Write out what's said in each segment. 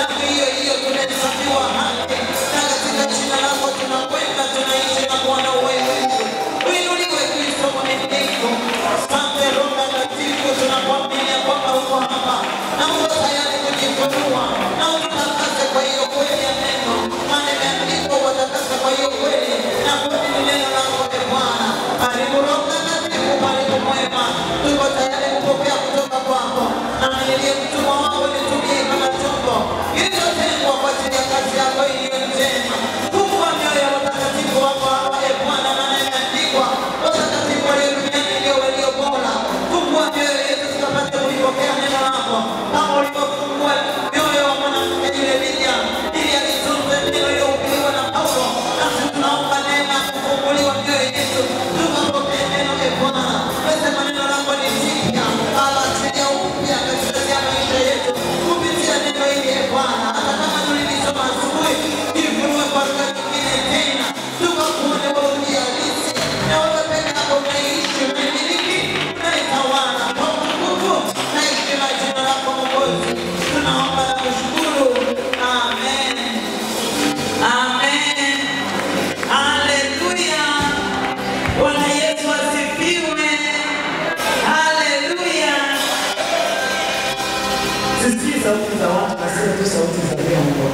damu hiyo hiyo tumehesabiwa haki, na katika jina lako tunakwenda tunaishi na kuona uwezo wetu. Uinuliwe Kristo mwaminifu. Asante Roho Mtakatifu, tunakuamini kwamba uko hapa na uko tayari kujifunua na utakase kwa hiyo kweli ya neno. Maana imeandikwa watakase kwa hiyo kweli, na kweli ni neno lako Bwana. Karibu Roho Mtakatifu, karibu mwema. Tuko tayari kupokea kutoka kwako, na niliye mtumwa wako nitumie kama chombo kilichotengwa kwa ajili ya kazi yako iliyo njema. Fungua mioyo ya watakatifu wako hapa Bwana, maana imeandikwa watakatifu walio duniani ndio walio bora. Fungua mioyo yetu tukapate kulipokea neno lako kama ulivyofungua mioyo wa mwanamke yule Lydia ili alitunze neno lililohubiriwa na Paulo. Nasi tunaomba neema kufunguliwa mioyo yetu tukapokea neno Bwana. Nasema neno lako ni jipya, achilia upya katika maisha yetu kupitia neno hili Bwana. Hata kama tulilisoma asubuhi, jifunue kwa lugha nyingine tena, tukakuone wewe halisi na wewe peke yako unaishi, unamiliki, unaitawala kwa nguvu na heshima ya jina lako Mwokozi. Tunaomba na kushukuru. Amen. Amen. Haleluya. Bwana Yesu asifiwe. Haleluya. Sisi sauti za watu na sisi sauti za Mungu.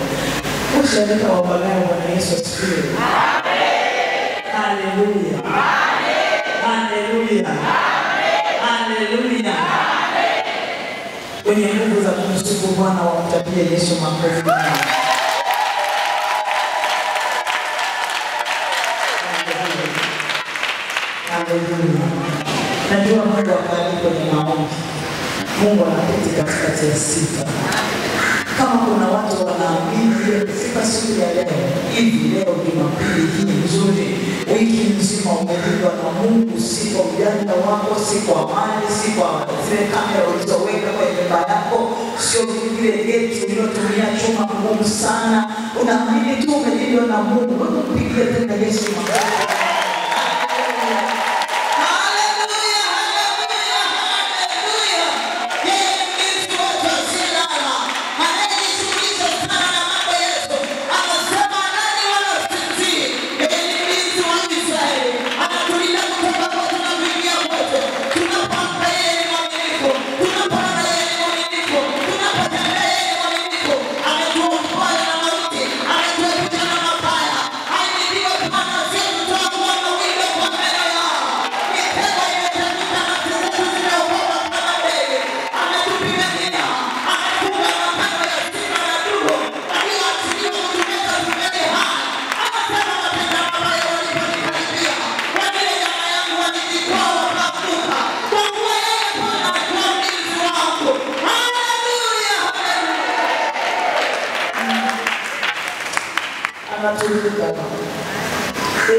Usharika wa Bwana Yesu asifiwe. Amen. Haleluya. Amen. Haleluya. Amen. Haleluya. Amen. Wenye nguvu za kumsifu Bwana wamtapie Yesu makofi. Haleluya. Najua Mungu akali kwenye maombi. Mungu anapita katikati ya sifa. Kama kuna watu wanaamini ile sifa siku ya leo, hivi leo Jumapili hii nzuri, wiki nzima umelindwa na Mungu, si kwa ujanja wako, si kwa mali, si kwa zile kamera ulizoweka kwenye nyumba yako, sio vile geti uliotumia chuma ngumu sana. Unaamini tu umelindwa na Mungu. Wewe mpigie tena Yesu makofi.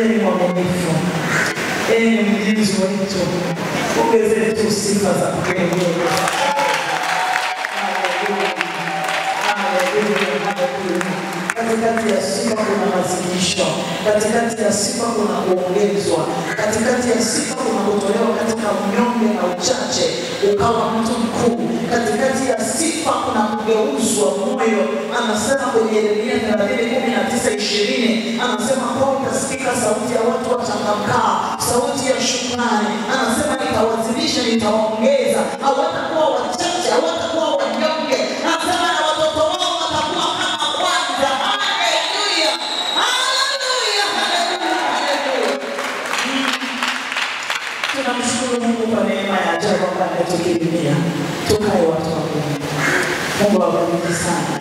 Ni mwaminifu, ni mlinzi wetu, ongeze tu sifa za kweli. Katikati ya sifa kuna mazidisho, katikati ya sifa kuna kuongezwa, katikati ya sifa kuna kutolewa katika mnyonge na uchache ukawa mtu mkuu, katikati ya sifa kuna kugeuzwa moyo. Anasema kwenye Yeremia 30:19-20, anasema kwa utasikika sauti ya watu wachangamkaa, sauti ya shukrani. Anasema nitawazilisha, nitawaongeza, hawatakuwa wachache, hawatakuwa wanyonge. Anasema na watoto wao watakuwa kama kwanza. Haleluya. Haleluya. Haleluya. Tunamshukuru Mungu kwa neema ya ajabu ambayo ametukirimia. Tukae watu wa Mungu. Mungu awabariki sana.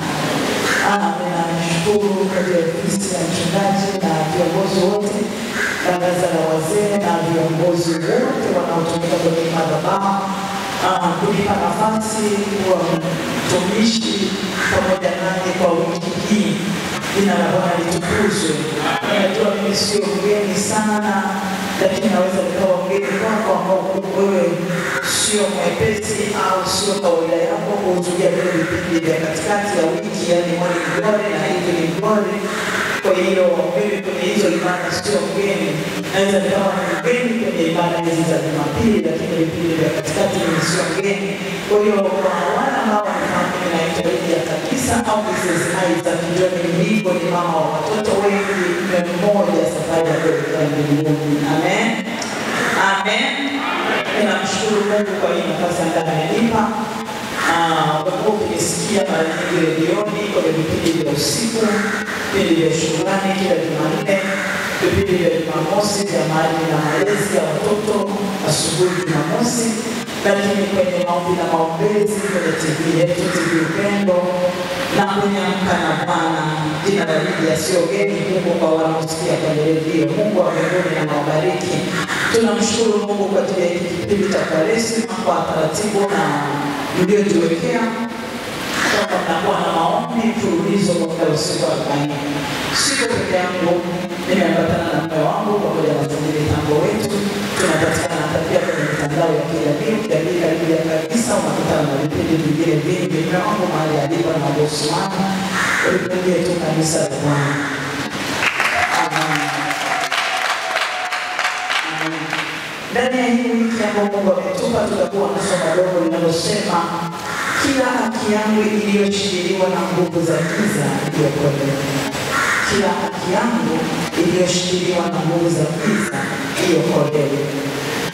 Nashukuru kwa ofisi ya mchungaji na viongozi wote, baraza la wazee na viongozi wote wanaotumika kwenye madhabahu kunipa nafasi kuwa mtumishi pamoja nami kwa wiki hii. Jina la Bwana litukuzwe. Najua mimi sio mgeni sana, lakini naweza nikawa mgeni kwako ambao wewe sio mwepesi au sio kawaida yako kuhudhuria vile vipindi vya katikati ya wiki, yani morning glory na evening glory. Kwa hiyo mimi kwenye hizo ibada sio mgeni. Naweza nikawa mgeni kwenye ibada hizi za Jumapili, lakini vipindi vya katikati mimi sio mgeni. Kwa hiyo kwa wale ambao wanafahamu naitwa Lydia kabisa au Mrs. Isaac John Mligo, ni mama wa watoto wengi, mmoja safari ya kuelekea mbinguni. Amen. Amen. Ninamshukuru Mungu kwa hii nafasi ambayo amenipa. Kwa ukisikia mara nyingi redioni kwa vipindi vya usiku, vipindi vya shukrani kila Jumanne, vipindi vya Jumamosi vya maadili na malezi ya watoto asubuhi Jumamosi, lakini kwenye maombi na maombezi kwenye TV yetu, TV Upendo, na kwenye Amka na Bwana. Jina la Lydia sio geni Mungu kwa wanaosikia kwenye redio. Mungu wa mbinguni na mawabariki. Tunamshukuru Mungu kwa ajili ya kipindi cha Kwaresima kwa taratibu na mliojiwekea. Kwa mnakuwa na maombi mfululizo kwa kila usiku wa 40. Siko peke yangu, nimeambatana na mume wangu pamoja na familia yangu wetu. Tunapatikana pia kwenye mitandao ya kijamii karibu ya kabisa, unakutana na vipindi vingine vingi. Mume wangu mahali alipo na bosi wangu, ulipende tu kanisa la Bwana. Ndani ya hii wiki ambayo Mungu ametupa, tutakuwa na somo dogo linalosema kila haki yangu iliyoshikiliwa na nguvu za giza iliyokolewa. Kila haki yangu iliyoshikiliwa na nguvu za giza iliyokolewa.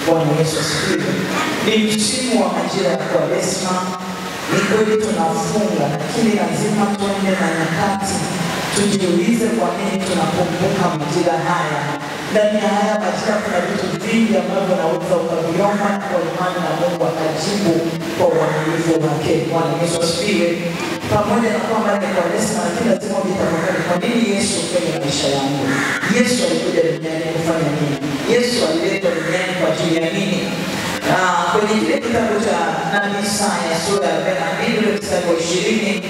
Bwana Yesu asifiwe. Ni msimu wa majira ya Kwaresima. Ni kweli tunafunga, lakini lazima tuende na nyakati. Tujiulize kwa nini tunakumbuka majira haya. Ndani ya haya majira kuna vitu vingi ambavyo unaweza ukaviomba kwa imani na Mungu akajibu kwa uaminifu wake. Bwana Yesu asifiwe. Pamoja na kwamba ni Kwaresima, lakini lazima ujitafakari kwa nini Yesu kwenye maisha yangu. Yesu alikuja duniani kufanya nini? Yesu aliletwa duniani kwa ajili ya nini? Kwenye kile kitabu cha Nabii Isaya sura ya 42 mstari wa 20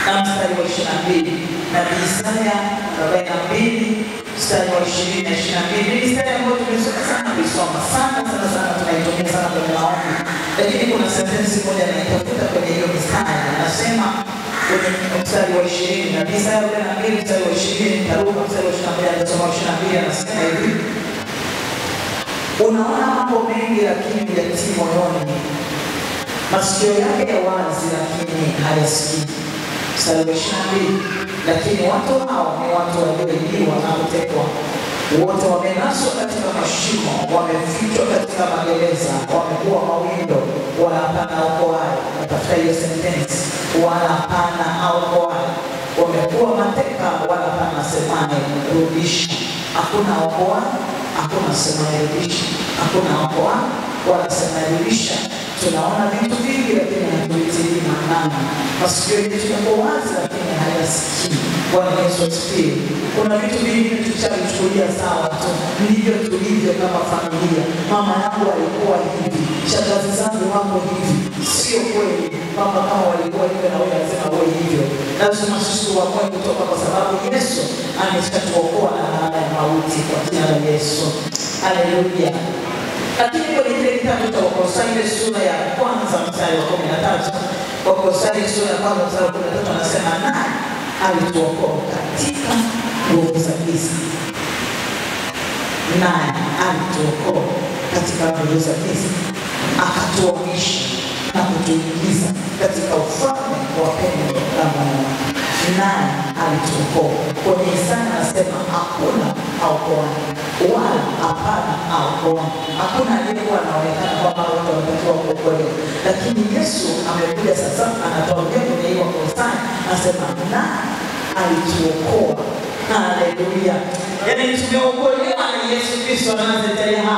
na mstari wa 22. Nabii Isaya 42 mstari wa 20 na 22. Ni mstari ambao tumesoma sana kusoma sana tunaitumia sana kwenye maombi. Lakini kuna sentensi moja naitafuta kwenye hiyo mstari. Anasema kwenye mstari wa 20, Nabii Isaya 42 mstari wa 20, taruka mstari wa 22 anasema 22, anasema hivi: unaona mambo mengi lakini huyatii moyoni, masikio yake ya wazi lakini hayasikii. Mstari wa 22, lakini watu hao ni watu walioibiwa na kutekwa, wote wamenaswa katika mashimo, wamefichwa katika magereza, wamekuwa mawindo, wala hapana okoaye. Natafuta hiyo sentensi, wala hapana okoaye. Wamekuwa mateka, wala hapana asemaye rudisha. Hakuna okoaye, hakuna asemaye rudisha. Hakuna okoaye wala asemaye rudisha. Tunaona vitu vingi lakini hatuvitilii maanani. Masikio yetu yako wazi lakini hayasikii. Bwana Yesu asifiwe. Kuna vitu vingi tulichochukulia sawa tu, ndivyo tulivyo kama familia. Mama yangu alikuwa hivi, shangazi zangu wako hivi. Sio kweli. Mama kama walikuwa hivyo na wewe lazima wewe hivyo. Lazima sisi tuamue kutoka, kwa sababu Yesu ameshatuokoa na laana ya mauti kwa jina la Yesu. Haleluya. Lakini kwenye kile kitabu cha Wakolosai sura ya 1 mstari wa 13, Wakolosai sura ya 1 mstari wa 13 anasema naye alituokoa katika nguvu za giza. Naye alituokoa katika nguvu za giza, akatuamisha na kutuingiza katika ufalme wa pendo la Mwana wake. Naye alituokoa. Kwenye Isaya anasema hakuna aokoaye wala hapana aokoaye. Hakuna aliyekuwa anaonekana kwamba watu wanatakiwa kuokolewa, lakini Yesu amekuja sasa, anatuambia kwenye hiyo Wakolosai, anasema naye alituokoa. Haleluya. Yaani tumeokolewa na Yesu Kristo anayetetea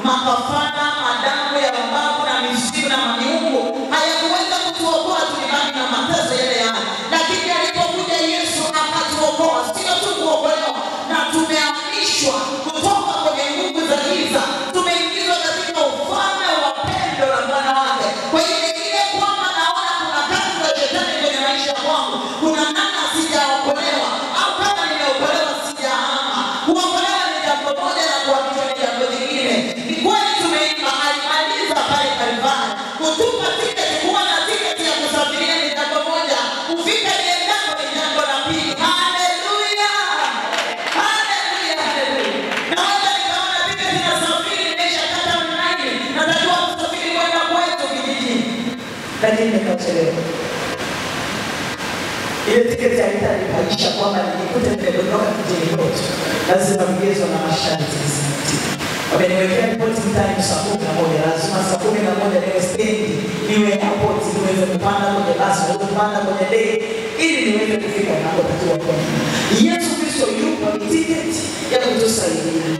makafara, madamu ya mababu na mizimu na miungu hayakuweza kutuokoa, tulibaki na mateso yale yale. Lakini alipokuja Yesu akatuokoa, sio tu kuokolewa, na tumehamishwa kutoka kwenye nguvu za giza, tumeingizwa katika ufalme wa pendo la Mwana wake. Kwa hiyo ile kwamba naona kuna kazi za shetani kwenye maisha yangu, kuna namna sijaokolewa, au kama nimeokolewa sijahama. Kuokolewa ni jambo moja na kuhamishwa ni jambo lingine. Ni kweli tumeimba alimaliza pale Kalvari kutupa tiketi Ile tiketi ya Italy ikaisha kwamba nikikute nimedondoka kijini kwetu, lazima vigezo na masharti zizingatiwe. Wameniwekea ripoti time saa 11, lazima saa 11 niwe stendi, niwe airport, niweze kupanda kwenye basi, niweze kupanda kwenye ndege, ili niweze kufika ninakotakiwa kwenda. Yesu Kristo yupo, ni tiketi ya kutusaidia.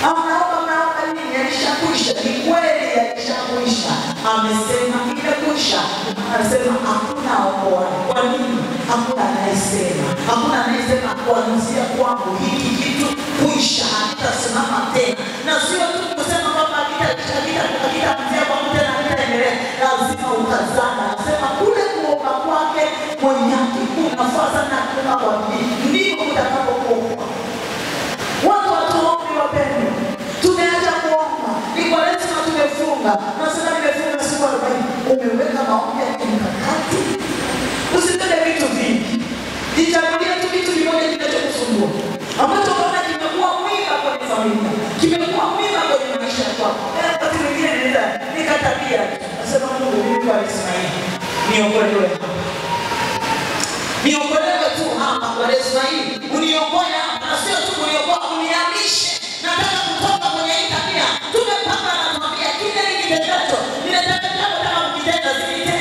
Naomba nini? Yalishakwisha. Ni kweli yalishakwisha. Amesema imekwisha. Anasema hakuna okoaji. Kwa nini? Hakuna anayesema. Hakuna anayesema kuanzia kwangu hiki kitu kuisha, hakitasimama tena. Na sio tu kusema kwamba hakitaanzia kwangu tena, hakitaendelea. Lazima ukazana. Anasema kule kuomba kwake mwenye haki kunafaza na kuna kwa bidii, ndivyo utakapokuokoka. Watu watuombi wapendwa, tumeacha kuomba. Ni kwa lazima tumefunga. Nasema nimefunga siku 40. Umeweka maombi ya kimkakati. Usitende vitu vingi. Jichagulie tu kitu kimoja kinachokusumbua, ambacho unaona kimekuwa mwiba kwenye familia, kimekuwa mwiba kwenye maisha yako. Wakati mwingine nenda nikatabia. Nasema Mungu, mimi kwa Ismaili niokolewe hapa. Niokolewe tu hapa kwa Ismaili. Uniokoe hapa, na sio tu kuniokoa, unihamishe. Nataka kutoka kwenye hii tabia. Tumepanga na tumwambia kile nikitendacho, ninataka kama mkitenda zitende.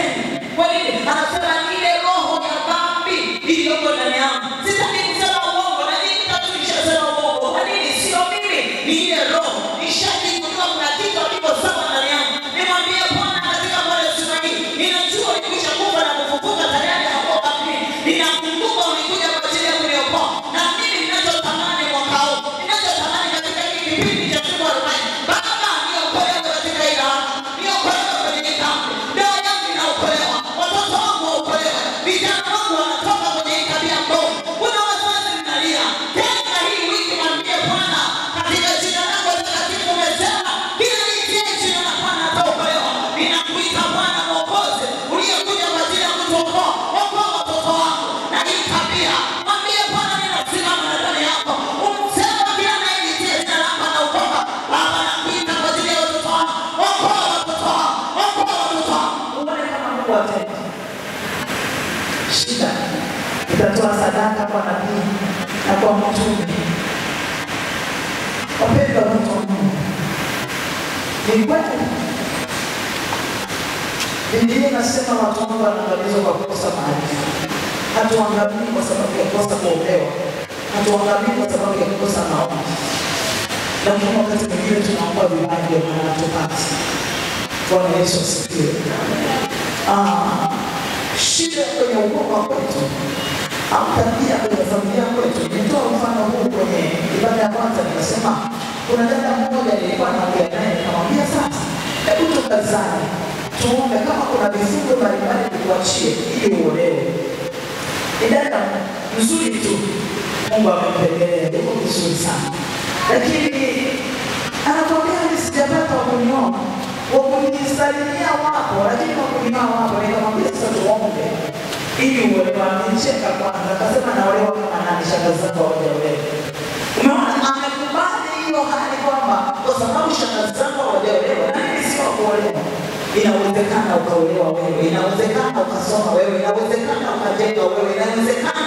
Kwa nini? Anasema ile roho ya dhambi iliyoko ndani yangu. Sitaki kusema uongo, na nini nitakuisha sema uongo. Kwa nini? Sio mimi, ni ile roho. Nishajikujua kuna kitu kiko sawa ndani yangu. Nimwambie Bwana katika moyo wa Ismaili, ninajua nikisha kufa na kufufuka tayari hapo kabla. Ninakumbuka ulikuja kwa ajili ya kuniokoa. Na mimi ninachotamani mwaka huu, ninachotamani katika hiki kipindi cha siku 40, Baba niokolewe katika hili hali. Niokolewe kwenye hii dhambi. Ndoa yangu inaokolewa. Watoto wangu waokolewe. Vijana wangu wanatoka kwenye hii tabia mbovu. Kuna wazazi mnalia. Tena hii wiki mwambie Bwana, katika jina lako takatifu umesema, kila nitie jina la Bwana ataokolewa. Ninakuita Bwana Mwokozi, uliyekuja kwa ajili ya kutuokoa. Okoa watoto wangu na hii tabia. Mwambie Bwana, ninasimama ndani yako. Umsema kila anayenitia jina lako anaokoka. Baba, nakuita kwa ajili ya watoto wangu. Okoa watoto wangu. Okoa watoto wangu. Uone kama Mungu atenda. Shida itatoa sadaka kwa nabii na kwa mtume. Wapendwa watu wa Mungu, ni kweli Biblia inasema watu wangu wanaangamizwa kwa kukosa maarifa. Hatuangamii kwa sababu ya kukosa kuolewa, hatuangamii kwa sababu ya kukosa maombi. Lakini wakati mwingine tunaomba vibaya, ndio maana hatupati. Bwana Yesu asifiwe. Shida kwenye ukoo kwetu, au tabia kwenye familia kwetu. Nitoa mfano huu kwenye ibada ya kwanza, nikasema kuna dada mmoja nilikuwa naongea naye, nikamwambia sasa, hebu tukazane, tuombe kama kuna vifungo mbalimbali nikuachie ili uolewe. Ni dada mzuri tu, Mungu amempendelea, yuko vizuri sana, lakini anakwambia sijapata wakunioa. Wakunisalimia wapo, lakini wakunioa wapo. Nikamwambia sasa tuombe ili uolewe. Amenicheka kwanza, akasema naolewa kama nani, shangazi zako hawajaolewa. Umeona, amekubali hiyo hali kwamba kwa sababu shangazi zako hawajaolewa na mimi sio kuolewa. Inawezekana ukaolewa wewe, inawezekana ukasoma wewe, inawezekana ukajenga wewe, inawezekana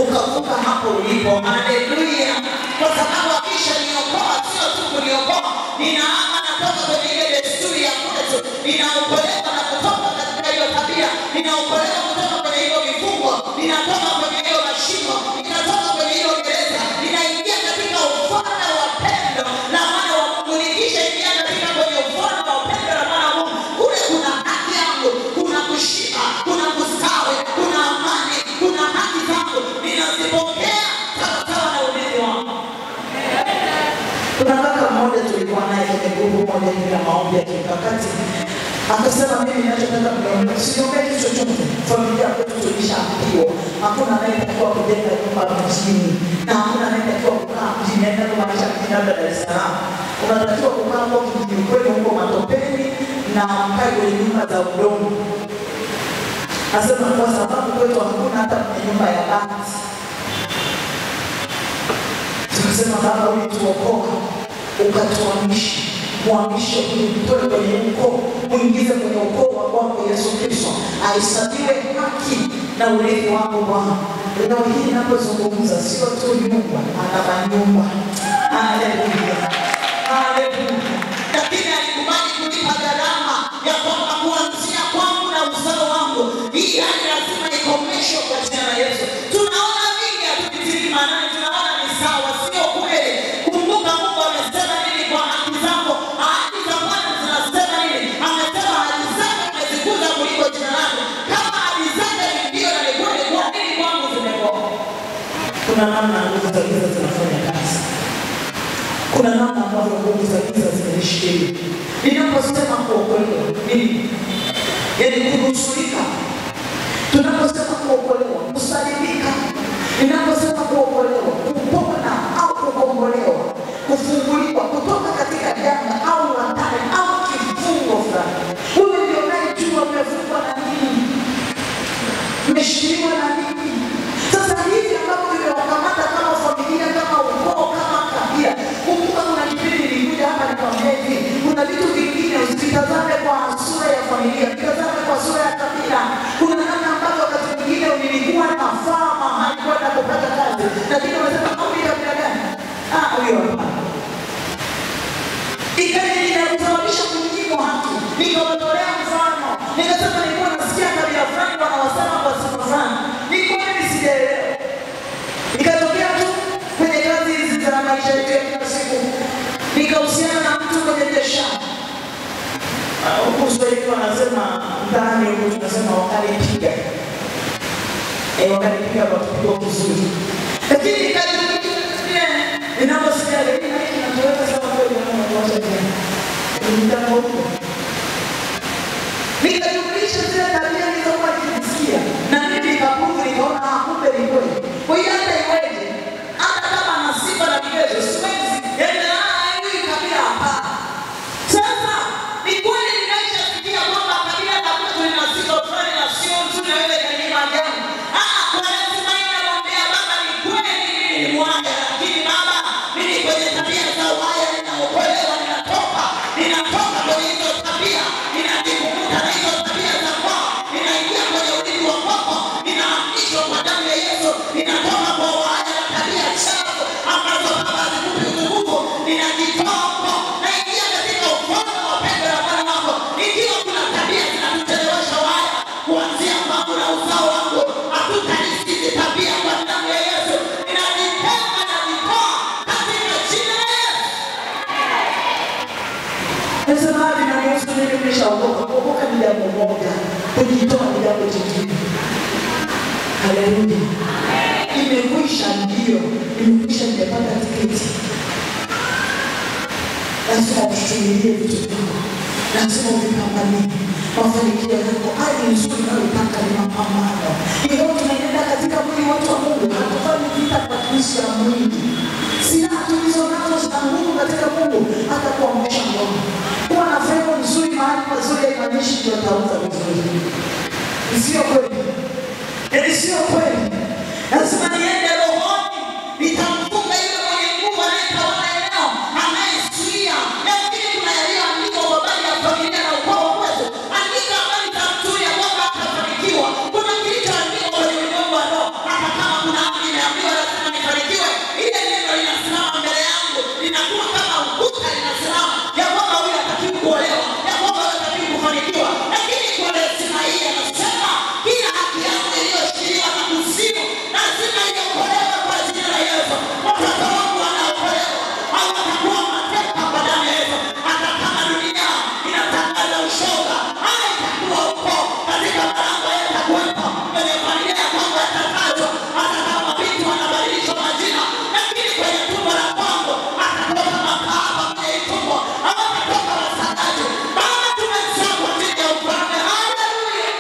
ukavuka hapo ulipo. Haleluya! Kwa sababu akisha niokoa, sio tu kuniokoa, ninaama natoka kwenye ile desturi ya kwetu, ninaokolewa na kutoka katika hiyo tabia, ninaokolewa kutoka kwenye hiyo vifungo, ninatoka kwenye hiyo mashimo, ninatoka kwenye hiyo gereza, ninaingia katika ufalme wa pendo na mwana wa Mungu. Nikishaingia katika kwenye ufalme wa pendo na mwana wa Mungu, kule kuna haki yangu, kuna kushiba, kuna kustawi, kuna amani, kuna haki zangu ninazipokea sawasawa na urithi wangu. Kuna kaka mmoja tulikuwa naye kwenye grupu moja ya maombi ya kimkakati. Akasema mimi ninachotaka kuomba, siombee kitu chochote. Familia yetu tulishaambiwa hakuna anayetakiwa kujenga nyumba mjini, na hakuna anayetakiwa kukaa mjini. Ndio maisha mjini, labda Dar es Salaam unatakiwa kukaa kwa kijiji kwenu huko matopeni na mkae kwenye nyumba za udongo. Asema kwa sababu kwetu hakuna hata nyumba ya bati. Tukasema Baba, ulituokoa ukatuamisha, muamishe kutoka kwenye ukoo, muingize kwenye ukoo wa kwako Yesu Kristo, aisabiwe haki na urithi wako Bwana. Leo hii ninapozungumza sio tu nyumba, ana manyumba. Haleluya. Haleluya. Lakini alikubali kulipa gharama ya kwamba kuanzia kwangu na uzao wangu hii hali lazima ikomeshwe kwa jina la Yesu. Tunaona vingi hatupitii maanani, tunaona ni sawa, sio kweli. Kumbuka Mungu amesema nini kwa ahadi zako? Ahadi za Bwana zinasema nini? Amesema ahadi zake umezikuza kuliko jina lako. Kama ahadi zake ni ndio na ni kweli, kwa nini kwangu zimekuwa? Kuna namna nguvu za giza zinafanya kazi. Kuna namna ambavyo nguvu za giza zinashikilia. Ninaposema kuokolewa nini? Yaani kunusurika. Tunaposema kuokolewa, kusalimika. Ninaposema kuokolewa, kupona au kukombolewa, kufunguliwa kutoka katika janga au hatari au kifungo fulani. Wewe ndio unayejua umefungwa na nini? Umeshikiliwa na nini? Sasa hivi ambapo vimewakamata kama familia, kama ukoo, kama kabila. Kumbuka kuna kipindi nilikuja hapa nikwambia hivi, kuna vitu vingine usitazame kwa sura ya familia, vitazame kwa sura ya kabila. Kuna namna ambavyo wakati mwingine nilikuwa nafaa mahali kwenda kupata kazi, lakini unasema au ni kabila gani? Huyo hapa. Ikaja inasababisha kumjibu haki. Nikawatolea mfano. Nikasema nilikuwa nasikia kabila fulani wanawasema kwa sifa fulani. Nilikuwa nisijaelewa. Nikatokea tu kwenye kazi hizi za maisha yetu ya kila siku. Nikahusiana na mtu kwenye biashara. Huku Swahili wanasema mtaani huku tunasema wakalipiga. Wakalipiga kwa kipigo kizuri. Lakini ninaposikia lakini natoweka sana kwa kuacha tena. Nikajumlisha zile tabia nilizokuwa nikisikia na mimi nikapungu nikaona kumbe ni kweli. Kwa hiyo hata iweje, hata kama ana sifa na vigezo siwezi hii kabila hapa. Sasa ni kweli ninaishafikia kwamba kabila la kwetu lina sifa fulani na sio nzuri na wewe kanyima gani. Kwa lazima inamwambia baba ni kweli mimi ni mwana, lakini baba mimi kwenye tabia za waya ninaokolewa, ninatoka kwenye hizo tabia, ninajikuta na hizo tabia za kwao, ninaingia kwenye urithi wa kwako, ninahamishwa kwa damu ya Yesu, ninatoka kwa waya na tabia chafu ambazo baba zikupi nguvu, ninajitoa huko, naingia katika ufalme wa pendo la Bwana wako. Ikiwa kuna tabia zinatuchelewesha waya, kuanzia kwangu na uzao wangu, hatutalisi hizi tabia kwa damu ya Yesu, ninajitenga na nitoa katika jina la Yesu. Nasema hivi na Yesu ndio nimeshaokoka. Kuokoka ni jambo moja, kujitoa ni jambo jingine. Haleluya. Imekwisha ndio, imekwisha nimepata tiketi. Lazima utumilie vitu vyako. Lazima upambanie. Mafanikio yako hali nzuri unayopata ni mapambano. Ingawa tunaenda katika mwili watu wa Mungu, hatufanyi vita kwa jinsi ya mwili. Silaha tulizo nazo zina nguvu katika Mungu hata kuamsha Mungu. Kuwa na fremu nzuri mahali pazuri haimaanishi ndio utauza vizuri. Sio kweli. Sio kweli. Lazima niende rohoni, nitamfunga yule mwenye nguvu anayetawala eneo, anayezuia. Lakini kuna yaliyoandikwa kwa habari ya familia na ukoo wetu. Andika habari za mtu ya kwamba atafanikiwa. Kuna kilichoandikwa kwenye ulimwengu wa roho. Hata kama kuna amri imeambiwa lazima nifanikiwe, ile neno linasimama mbele yangu, linakuwa kama ukuta linasimama ya kwamba huyu hatakiwi kuolewa, ya kwamba huyu hatakiwi kufanikiwa. Lakini kwa lazima hii anasema kila haki yangu iliyoshikiliwa na kuzimu lazima iokolewe kwa jina la Yesu. Watoto wangu wanaokolewa, hawatakuwa mateka kwa damu ya Yesu. Hata kama dunia inatangaza ushoga, haitakuwa huko katika malango yatakuwepo, kwenye familia ya kwangu yatakazwa. Hata kama binti wanabadilishwa majina, lakini kwenye tumbo la kwangu atatoka makahaba kwenye tumbo, hawatatoka wasagaji. Baba tumezaa kwa ajili ya ufalme. Haleluya.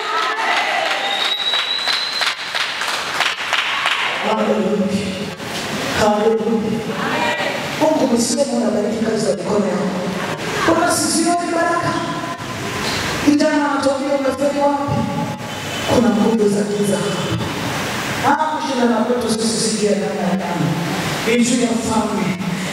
Haleluya. Haleluya. Mungu msema unabariki kazi za mikono yako. Kuna sizioni baraka. Kijana anatuambia umefeli wapi? Kuna nguvu za giza. Kushinda kwetu sisi sikia namna gani? Nchi ya ufalme.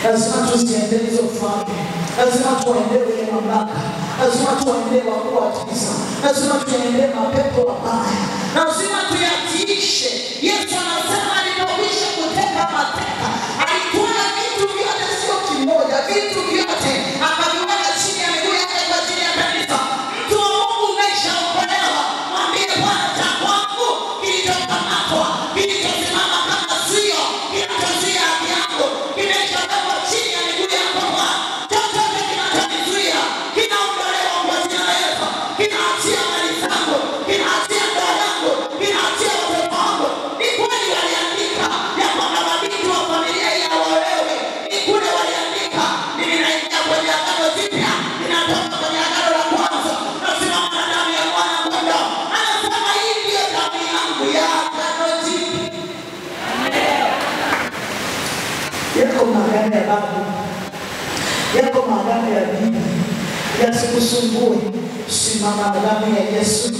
Lazima tusiendee hizo ufalme. Lazima tuendee wenye mamlaka. Lazima tuendee wakuu wa tisa. Lazima tuendee mapepo mabaya. Lazima tuyatie iishe. Yesu anasema alipokwisha kuteka mateka, alitoa vitu vyote, sio kimoja, vitu vyote akaviweka chini ya miguu yake kwa ajili ya kanisa. Mtu wa Mungu umeshaokolewa, mwambie Bwana, cha kwangu kilichokamatwa, kilichosimama kama sio, kinachozuia haki yangu, kimeshawekwa chini ya miguu yako Bwana. Chochote kinachonizuia kinaondolewa kwa jina la Yesu. Kinaachia mali zangu, kinaachia ndoa yangu, kinaachia watoto wangu. Ni kweli waliandika ya kwamba mabinti wa familia hii hawaolewi. Ni kule waliandika. Mimi naingia kwenye agano jipya, ninatoka kwenye agano la kwanza, nasimama na damu ya Mwana Kondoo. Anasema hii ndiyo damu yangu ya agano jipya. Yako maagano ya babu, yako maagano ya bibi, yasikusumbue. Simama na damu ya Yesu.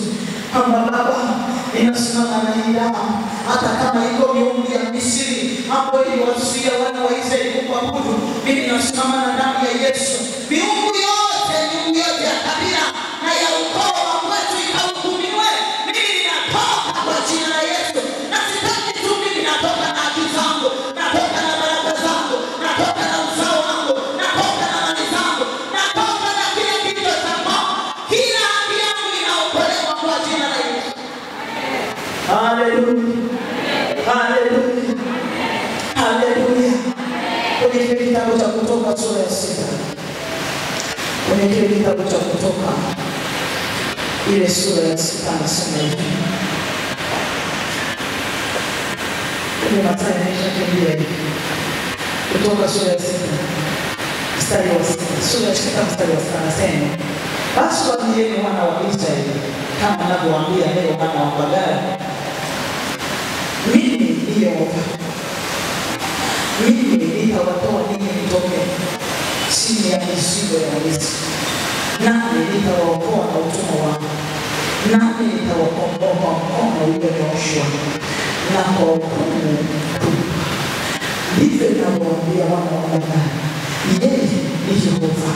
Kwamba Baba, ninasimama na hii damu, hata kama iko miungu ya Misri ambayo iliwazuia wana wa Israeli kuabudu, mimi nasimama na damu ya Yesu. Miungu yote ya kabila na ya ukoo wa kwetu ikahukumiwe. Mimi ninatoka kwa jina la Yesu. Na sitaki tu mimi natoka na haki zangu, natoka na baraka zangu, natoka na uzao wangu, natoka na mali zangu, natoka na kila kitu cha Mungu. Kila haki yangu inaokolewa kwa jina la Yesu. Haleluya. Haleluya. Haleluya. Kwenye kile kitabu cha Kutoka sura ya 6. Kwenye kile kitabu cha Kutoka ile sura ya 6 anasema hivi. Kwenye Mathayo inaisha hivi. Kutoka sura ya 6 mstari wa 6. Sura ya 6 mstari wa 6 anasema, basi waambieni wana wa Israeli kama ninavyowaambia leo wana wa Pagani, mimi ndiye Yehova. Mimi nitawatoa ninyi mtoke chini ya mizigo ya Misri, nami nitawaokoa na utumwa wangu, nami nitawakomboa kwa mkono ulionyooshwa na kwa hukumu kuu. Ndivyo ninavyowaambia wana wa Pagani, yeye ni Yehova.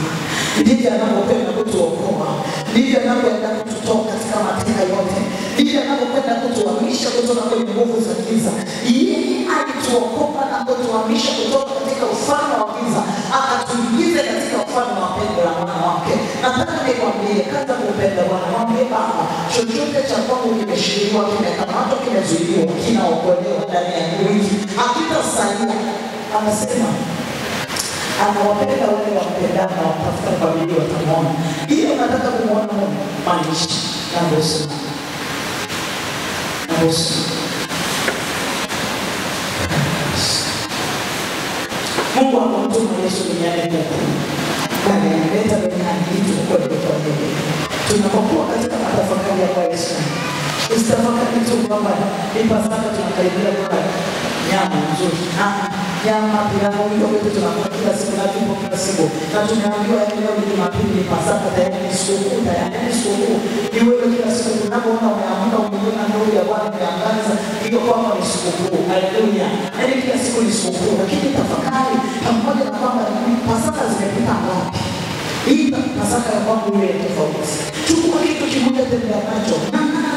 Ndivyo anavyopenda kutuokoa, ndivyo anavyopenda kututoa katika mateka yote, ndivyo anavyopenda kutuhamisha kutoka kwenye nguvu za giza. Yeye alituokoa na kutuhamisha kutoka katika ufalme wa giza, akatuingiza katika ufalme wa pendo la mwana wake. Nataka nikwambie, kaza kupenda Bwana, mwambie Baba, chochote cha kwangu kimeshikiliwa, kimekamatwa, kimezuiliwa, kinaokolewa ndani ya wiki, hakitasalia. Anasema anawapenda wale wampendao na watafuta kwa bidii watamwona. Hiyo nataka kumwona Mungu maisha na bosi. Na bosi. Mungu akamtuma Yesu duniani huku. Bali ameleta duniani ili tukue kwa yeye. Tunapokuwa katika matafakari ya Yesu, usitafakari tu kwamba ni Pasaka tunakaribia kwa nyama nzuri. Nyama pilau hiyo yote tunakula kila siku na tumbo kila siku. Na tumeambiwa leo ni Jumapili, ni Pasaka, tayari ni sikukuu, tayari ni sikukuu. Ni wewe kila siku unapoona umeamka umeona nuru ya Bwana imeangaza, hiyo kwamba ni sikukuu. Haleluya. Yaani kila siku ni sikukuu, lakini tafakari pamoja na kwamba Pasaka zimepita ngapi. Hii Pasaka ya kwangu ile tofauti. Chukua kitu kimoja tembea nacho.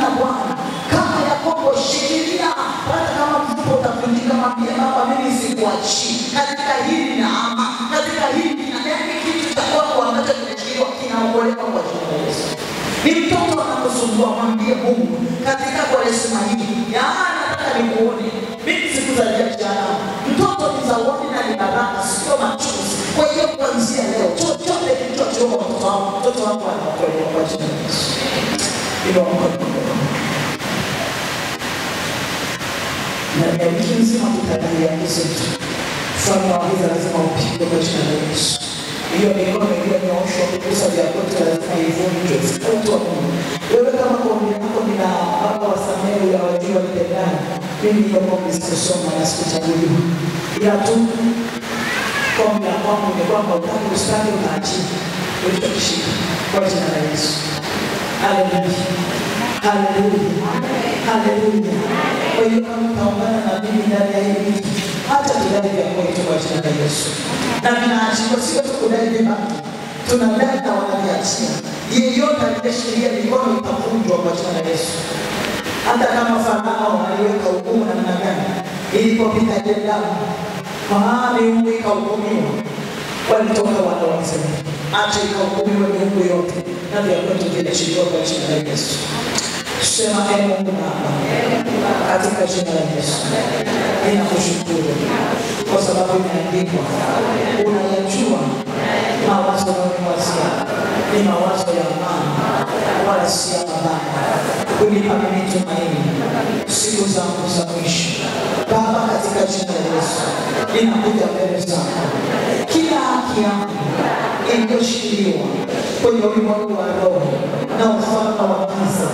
Na Bwana kama Yakobo shikilia, hata kama mfuko utavunjika, mwambie Baba, mimi sikuachi. Katika hili na ama, katika hili na yani kitu cha kwako ambacho kimeshikiliwa kinaokolewa kwa jina la Yesu. Ni mtoto anakusumbua, mwambie Mungu katika Kwaresima hii, nataka nikuone. Mimi sikuzaliwa jana. Mtoto ni zawadi na ni baraka, sio machozi. Kwa hiyo kuanzia leo, chochote kilichochoma mtoto wangu anaokolewa kwa jina la Yesu. Ndio na wiki nzima tutaangalia kitu. Mfano wa giza lazima upigwe kwa jina la Yesu. Hiyo mikono iliyonyooshwa kugusa vya kwetu lazima ivunjwe. Watu wa Mungu, wewe kama kombi yako nina Baba wasamehe ya wajua nitendana, mimi hiyo kombi sikusoma na sikuchaguliwa. Ila tu kombi ya kwangu ni kwamba utaki ustaki utaachia ulichokishika kwa jina la Yesu. Haleluya. Haleluya. Haleluya. Kwa hiyo kama utaungana na mimi ndani ya hii wiki, hata tudai vya kwetu kwa jina la Yesu. Na tunaachiwa sio tu kudai vya baki, tunadai na wanaviachia. Yeyote aliyeshikilia mikono itavunjwa kwa jina la Yesu. Hata kama Farao aliweka hukumu namna gani, ilipopita ile damu, mahali Mungu ikahukumiwa, walitoka wana wa Israeli. Acha ikahukumiwe miungu yote na vya kwetu vinashindwa kwa jina la Yesu. Sema Mungu Baba, katika jina la Yesu, ninakushukuru kwa sababu imeandikwa, unayajua mawazo unayowazia ni mawazo ya amani wala si ya mabaya, kunipa mimi tumaini siku zangu za mwisho. Baba, katika jina la Yesu, ninakuja mbele zako, kila haki yangu iliyoshikiliwa kwenye ulimwengu wa roho na ufalme wa giza,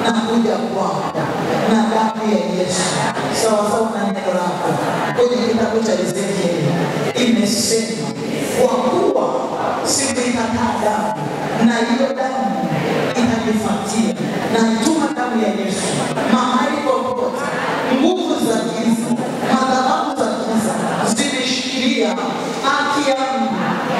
nakuja kwako na damu ya Yesu, sawasawa na neno lako kwenye kitabu cha Ezekieli. Imesema kwa kuwa sikuikataa damu, na hiyo damu itanifuatia, na ituma damu ya Yesu mahali popote nguvu za giza, madhabahu za giza zimeshikilia haki yangu,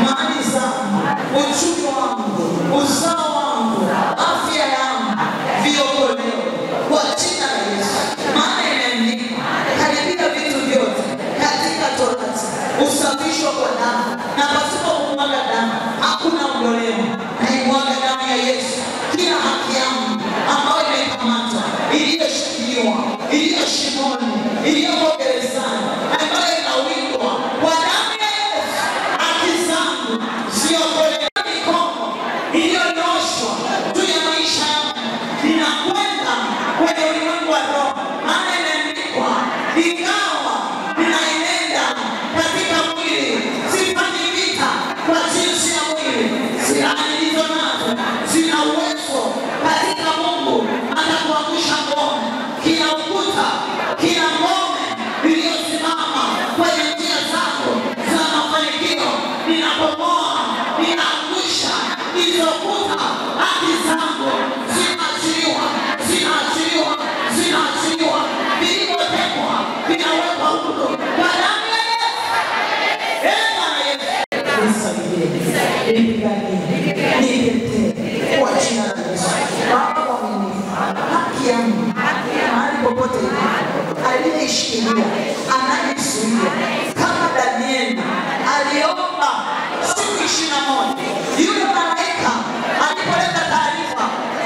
mali zangu, uchumi wangu, uzao wangu, afya yangu, viokolewe kwa jina la Yesu. Maana imeandikwa, karibia vitu vyote katika Torati usafishwa kwa damu, na pasipo kumwaga damu hakuna ondoleo. Na imwaga damu ya Yesu kila haki yangu ambayo imekamatwa, iliyoshikiliwa, iliyo shimoni, iliyoko gerezani, ambayo inawindwa kwa damu ya Yesu. Haki zangu ziokolewe. Mikono iliyonyoshwa juu ya maisha yangu ninakwenda kwenye ulimwengu wa roho. Maana imeandikwa, ingawa ninaenenda katika mwili, sifanyi vita kwa jinsi ya mwili. Silaha nilizo nazo zina uwezo katika Mungu hata kuangusha ngome, kila ukuta, kila ngome iliyosimama kwenye njia zako za mafanikio. Ninapomoa, ninaangusha hizo kuta. Haki zangu zinaachiliwa, zinaachiliwa, zinaachiliwa. Vilivyotekwa vinawekwa huru kwa damu ya Yesu. Bwana Yesu, nisaidie, nipiganie, nitetee kwa jina la Yesu. Baba mwaminifu, haki yangu mahali popote aliyeishikilia, anayezuia, kama Danieli aliomba siku 21, yule malaika alipoleta taarifa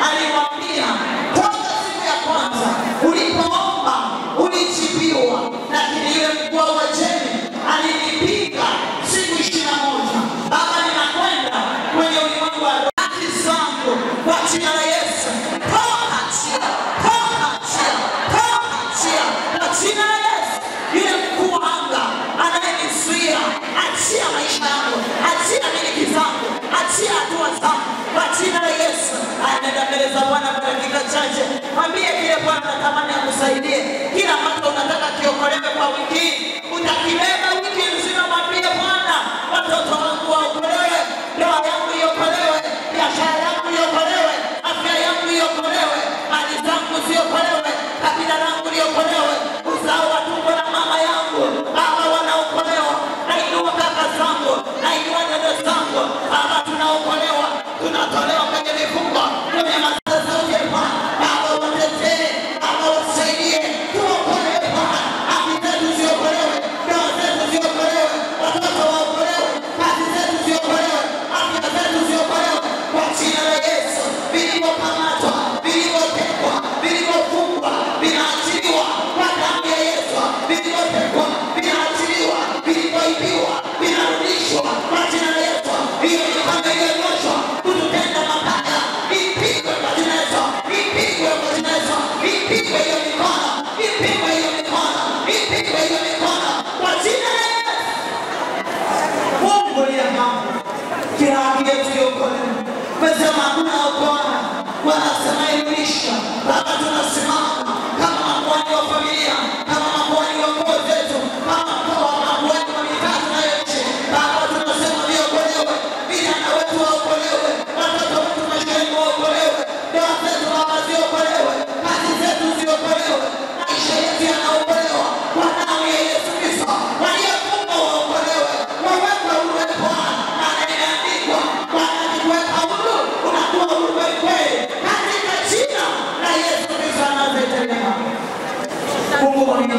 alimwambia, toka siku ya kwanza ulipoomba ulijibiwa, lakini yule mkuu wa Uajemi alinipiga siku 21. Baba, ninakwenda kwenye ulimwengu wa roho. Haki zangu kwa jina la Yesu, toka chia, toka chia, toka chia kwa jina la Yesu. Yule mkuu wa anga anayenizuia, achia maisha yangu, achia miliki zangu, achia hatua zangu kwa jina la Yesu. Anaenda mbele za Bwana kwa dakika chache, mwambie kile Bwana anatamani akusaidie. Kila mtu unataka kiokolewe kwa wiki hii, utakibeba wiki nzima. Mwambie Bwana, watoto wangu waokolewe, ndoa yangu iokolewe, biashara yangu iokolewe, afya yangu iokolewe, mali zangu ziokolewe, kabila langu liokolewe, uzao wa tumbo la mama yangu Baba wanaokolewa. Nainua kaka zangu, nainua dada zangu Baba, tunaokolewa, tunatolewa kwenye vifungo, kwenye masasa ya Bwana. Baba watetee, Baba wasaidie, tuokolewe Bwana. Haki zetu ziokolewe, ndoa zetu ziokolewe, watoto waokolewe, kazi zetu ziokolewe, afya zetu ziokolewe kwa jina la Yesu. Vilivyokamatwa, vilivyotekwa, vilivyofungwa vinaachiliwa kwa damu ya Yesu. Vilivyotekwa vinaachiliwa, vilivyoibiwa vinarudishwa kwa jina la Yesu. Hiyo mipango iliyonyoshwa kututenda mabaya ipigwe kwa jina la Yesu, ipigwe kwa jina la Yesu, ipigwe hiyo mikono, ipigwe hiyo mikono, ipigwe hiyo mikono kwa jina la Yesu. Mungu ni mwema, kila haki yetu iokolewe. Mesema hakuna Bwana, wanasema ilisha. Baba, tunasimama kama makuhani wa familia, kama makuhani wa koo zetu, kama makuhani wa mitaa tunayoishi. Baba, tunasema viokolewe, vijana wetu waokolewe, watoto wetu mashuleni waokolewe, ndoa zetu Baba ziokolewe, kazi zetu ziokolewe, maisha yetu yanaokolewa kwa damu ya Yesu Kristo. Waliofungwa waokolewe, wawekwe huru Bwana. Maana imeandikwa, Bwana akikuweka huru unakuwa huru kweli kweli, katika jina la Yesu Kristo. Mungu mwaminifu.